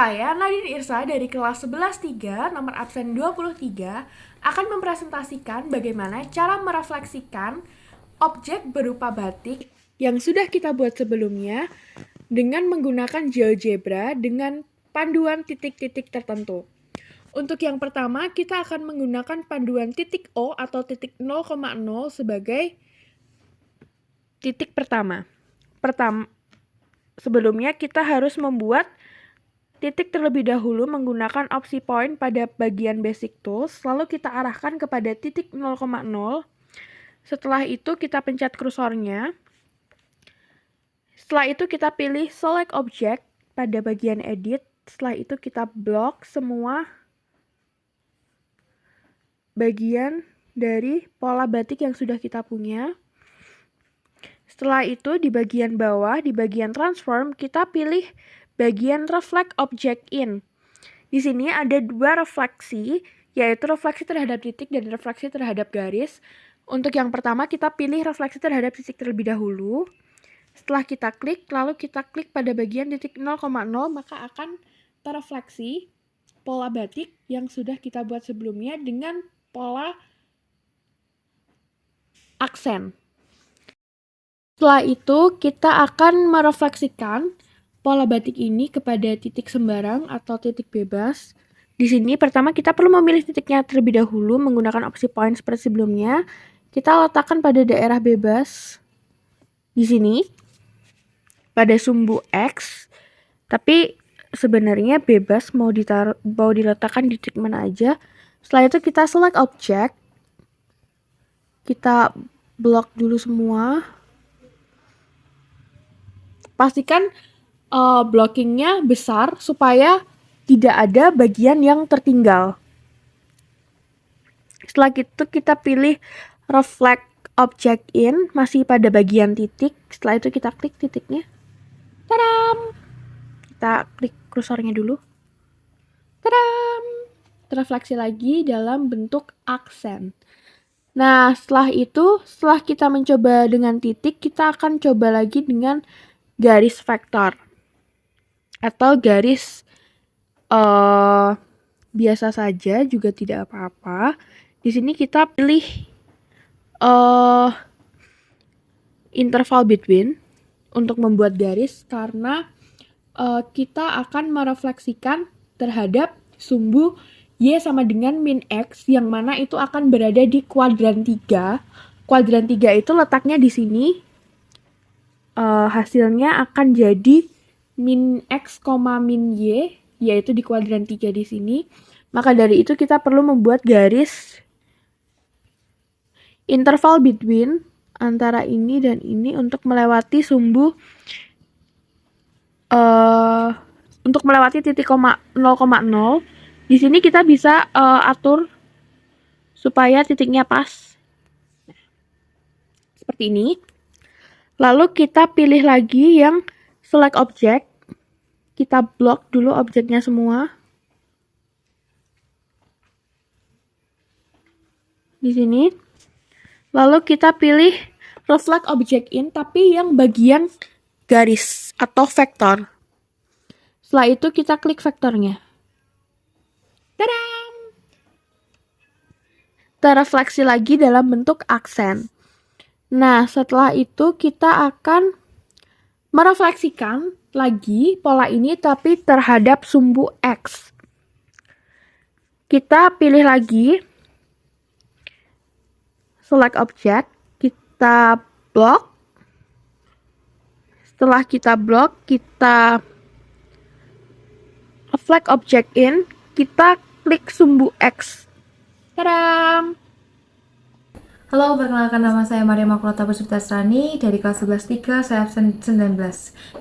Saya Nadine Irsa dari kelas 11-3 nomor absen 23 akan mempresentasikan bagaimana cara merefleksikan objek berupa batik yang sudah kita buat sebelumnya dengan menggunakan GeoGebra dengan panduan titik-titik tertentu. Untuk yang pertama, kita akan menggunakan panduan titik O atau titik 0,0 sebagai titik pertama. Sebelumnya kita harus membuat titik terlebih dahulu menggunakan opsi point pada bagian basic tools, lalu kita arahkan kepada titik 0,0. Setelah itu kita pencet kursornya. Setelah itu kita pilih select object pada bagian edit. Setelah itu kita blok semua bagian dari pola batik yang sudah kita punya. Setelah itu di bagian bawah, di bagian transform, kita pilih bagian reflect object in. Di sini ada dua refleksi, yaitu refleksi terhadap titik dan refleksi terhadap garis. Untuk yang pertama kita pilih refleksi terhadap titik terlebih dahulu. Setelah kita klik, lalu kita klik pada bagian titik 0,0, maka akan terefleksi pola batik yang sudah kita buat sebelumnya dengan pola aksen. Setelah itu kita akan merefleksikan pola batik ini kepada titik sembarang atau titik bebas. Di sini pertama kita perlu memilih titiknya terlebih dahulu menggunakan opsi point seperti sebelumnya. Kita letakkan pada daerah bebas di sini pada sumbu X. Tapi sebenarnya bebas mau diletakkan di titik mana aja. Setelah itu kita select object. Kita blok dulu semua. Pastikan blockingnya besar supaya tidak ada bagian yang tertinggal. Setelah itu kita pilih reflect object in, masih pada bagian titik. Setelah itu kita klik titiknya. Tadam! Kita klik kursornya dulu. Tadam! Terefleksi lagi dalam bentuk aksen. Nah, setelah itu, setelah kita mencoba dengan titik, kita akan coba lagi dengan garis vektor atau garis biasa saja juga tidak apa-apa. Di sini kita pilih interval between untuk membuat garis karena kita akan merefleksikan terhadap sumbu Y sama dengan min X yang mana itu akan berada di kuadran 3. Kuadran 3 itu letaknya di sini. Hasilnya akan jadi min X, min Y, yaitu di kuadran 3 di sini. Maka dari itu kita perlu membuat garis interval between antara ini dan ini untuk melewati sumbu untuk melewati titik 0,0. Di sini kita bisa atur supaya titiknya pas. Seperti ini. Lalu kita pilih lagi yang select object. Kita blok dulu objeknya semua. Di sini. Lalu kita pilih reflect object in, tapi yang bagian garis atau vektor. Setelah itu kita klik vektornya. Tadam! Terefleksi lagi dalam bentuk aksen. Nah, setelah itu kita akan merefleksikan lagi pola ini tapi terhadap sumbu X. Kita pilih lagi select object, kita blok. Setelah kita blok, kita reflect object in, kita klik sumbu X. Tadam! Halo, perkenalkan nama saya Maria Makulata Puspitasrani dari kelas 11-3, saya absen 19.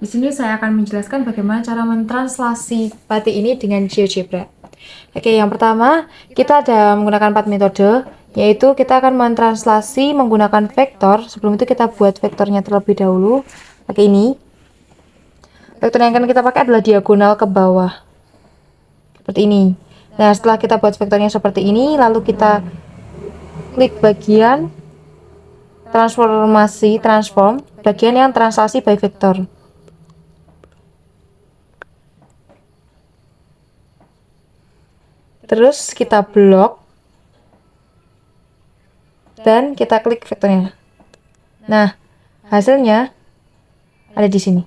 Di sini saya akan menjelaskan bagaimana cara mentranslasi batik ini dengan GeoGebra. Oke, yang pertama, kita ada menggunakan 4 metode, yaitu kita akan mentranslasi menggunakan vektor. Sebelum itu kita buat vektornya terlebih dahulu. Pakai ini. Vektor yang akan kita pakai adalah diagonal ke bawah. Seperti ini. Nah, setelah kita buat vektornya seperti ini, lalu kita klik bagian transform, bagian yang translasi by vektor. terus kita blok, dan kita klik vektornya. Nah, hasilnya ada di sini.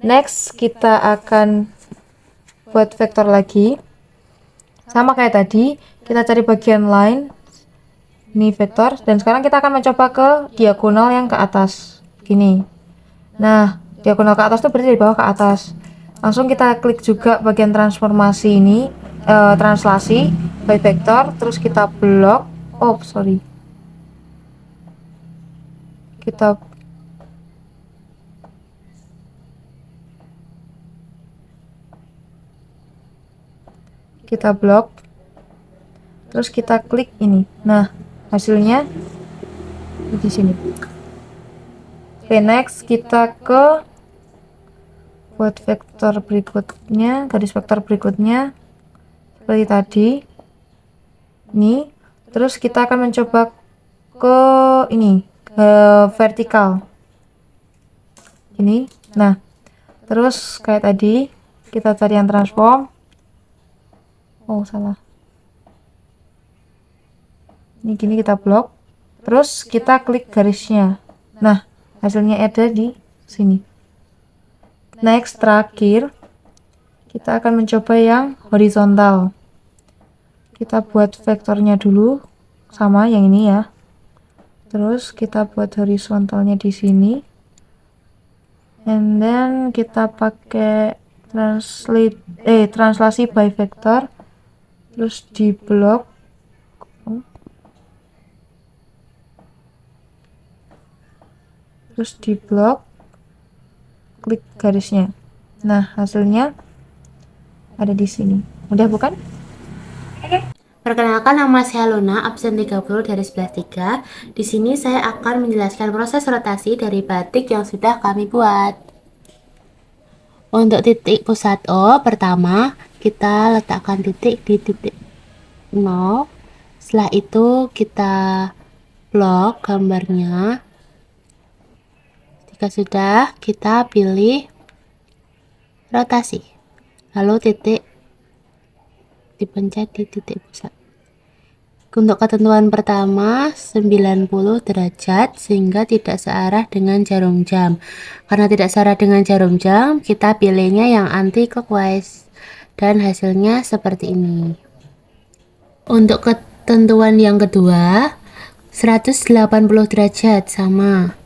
Next, kita akan buat vektor lagi. Sama kayak tadi, kita cari bagian line, ini vektor, dan sekarang kita akan mencoba ke diagonal yang ke atas, gini. Nah, diagonal ke atas itu berarti dari bawah ke atas. Langsung kita klik juga bagian transformasi ini, translasi by vektor, terus kita blok. Kita blok, terus kita klik ini. Nah, hasilnya di sini. Oke, next kita ke buat vektor berikutnya, garis vektor berikutnya seperti tadi. Ini, terus kita akan mencoba ke ini, vertikal. Ini. Nah, terus kayak tadi kita cari yang transform. Salah. Ini gini, kita blok, terus kita klik garisnya. Nah, hasilnya ada di sini. Next, terakhir kita akan mencoba yang horizontal. Kita buat vektornya dulu sama yang ini ya. Terus kita buat horizontalnya di sini. And then kita pakai translasi by vektor. Terus di blok. Klik garisnya. Nah, hasilnya ada di sini. Mudah bukan? Perkenalkan, nama saya Luna, absen 30 dari 11.3. Di sini saya akan menjelaskan proses rotasi dari batik yang sudah kami buat. Untuk titik pusat O, pertama kita letakkan titik di titik 0. Setelah itu kita blok gambarnya. Jika sudah, kita pilih rotasi. Lalu dipencet di titik pusat. Untuk ketentuan pertama 90 derajat sehingga tidak searah dengan jarum jam. Karena tidak searah dengan jarum jam, kita pilihnya yang anti clockwise dan hasilnya seperti ini. Untuk ketentuan yang kedua 180 derajat sama.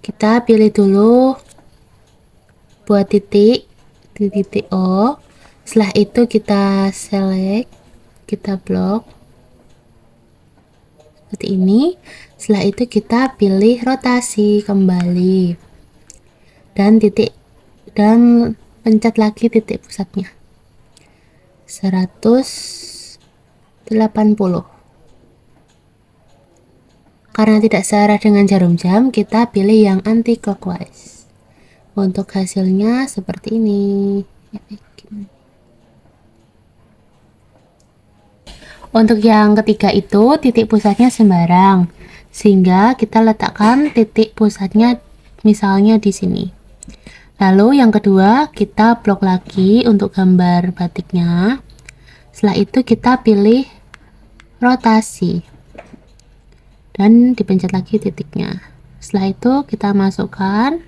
Kita pilih dulu buat titik di titik O. Setelah itu kita select, kita blok seperti ini. Setelah itu kita pilih rotasi kembali dan pencet lagi titik pusatnya 180. Karena tidak searah dengan jarum jam, kita pilih yang anti clockwise. Untuk hasilnya seperti ini. Untuk yang ketiga itu titik pusatnya sembarang, sehingga kita letakkan titik pusatnya misalnya di sini. Lalu yang kedua kita blok lagi untuk gambar batiknya. Setelah itu kita pilih rotasi dan dipencet lagi titiknya. Setelah itu kita masukkan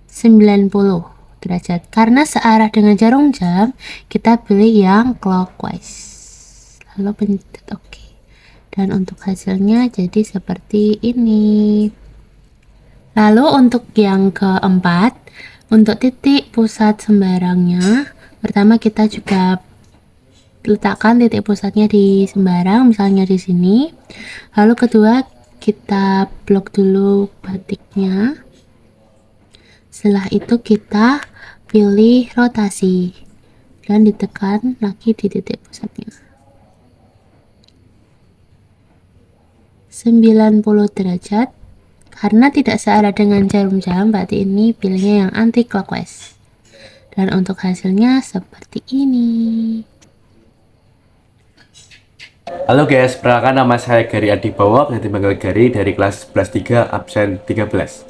90 derajat. Karena searah dengan jarum jam, kita pilih yang clockwise. Lalu pencet OK. Dan untuk hasilnya jadi seperti ini. Lalu untuk yang keempat, untuk titik pusat sembarangnya, pertama kita juga letakkan titik pusatnya di sembarang, misalnya di sini. Lalu kedua, kita blok dulu batiknya. Setelah itu kita pilih rotasi dan ditekan lagi di titik pusatnya 90 derajat. Karena tidak searah dengan jarum jam, berarti ini pilihnya yang anti clockwise. Dan untuk hasilnya seperti ini. Halo guys, perkenalkan nama saya Gary Adibowo, yang dipanggil Gary dari kelas 11.3 absen 13.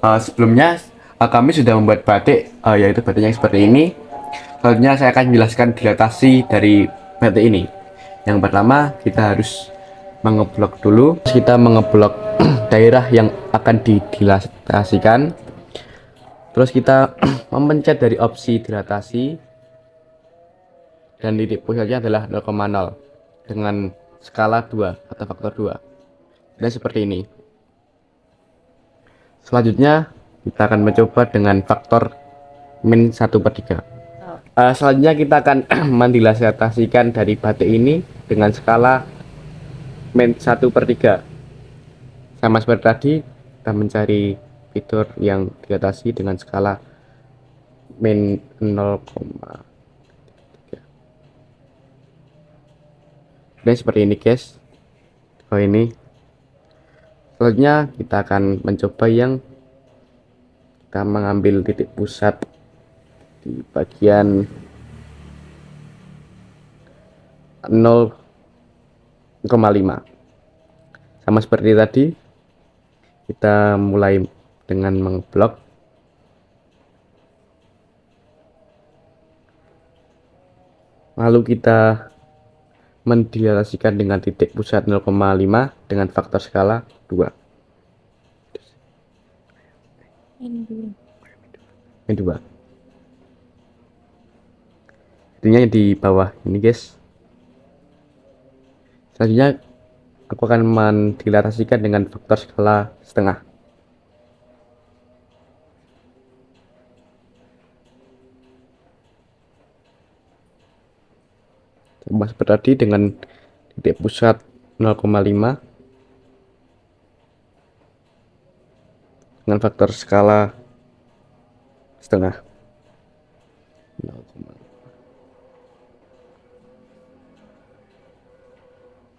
Sebelumnya kami sudah membuat batik, yaitu batik yang seperti ini. Selanjutnya saya akan menjelaskan dilatasi dari batik ini. Yang pertama, kita harus mengeblok dulu. Kita mengeblok daerah yang akan didilatasikan. Terus kita memencet dari opsi dilatasi, dan titik pusatnya adalah 0,0 dengan skala 2 atau faktor 2. Dan seperti ini. Selanjutnya kita akan mencoba dengan faktor min 1/3. Selanjutnya kita akan mendilatasikan dari batik ini dengan skala min 1/3. Sama seperti tadi, kita mencari fitur yang dilatasi dengan skala min 0,3. Dan seperti ini guys. Ini selanjutnya kita akan mencoba yang kita mengambil titik pusat di bagian 0,5. Sama seperti tadi, kita mulai dengan mengeblok. Lalu kita mendilatasikan dengan titik pusat 0,5 dengan faktor skala 2. Ini 2. Artinya di bawah ini guys. Selanjutnya aku akan mendilatasikan dengan faktor skala setengah. Sama seperti tadi dengan titik pusat 0,5 dengan faktor skala setengah. 0,5.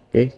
Oke,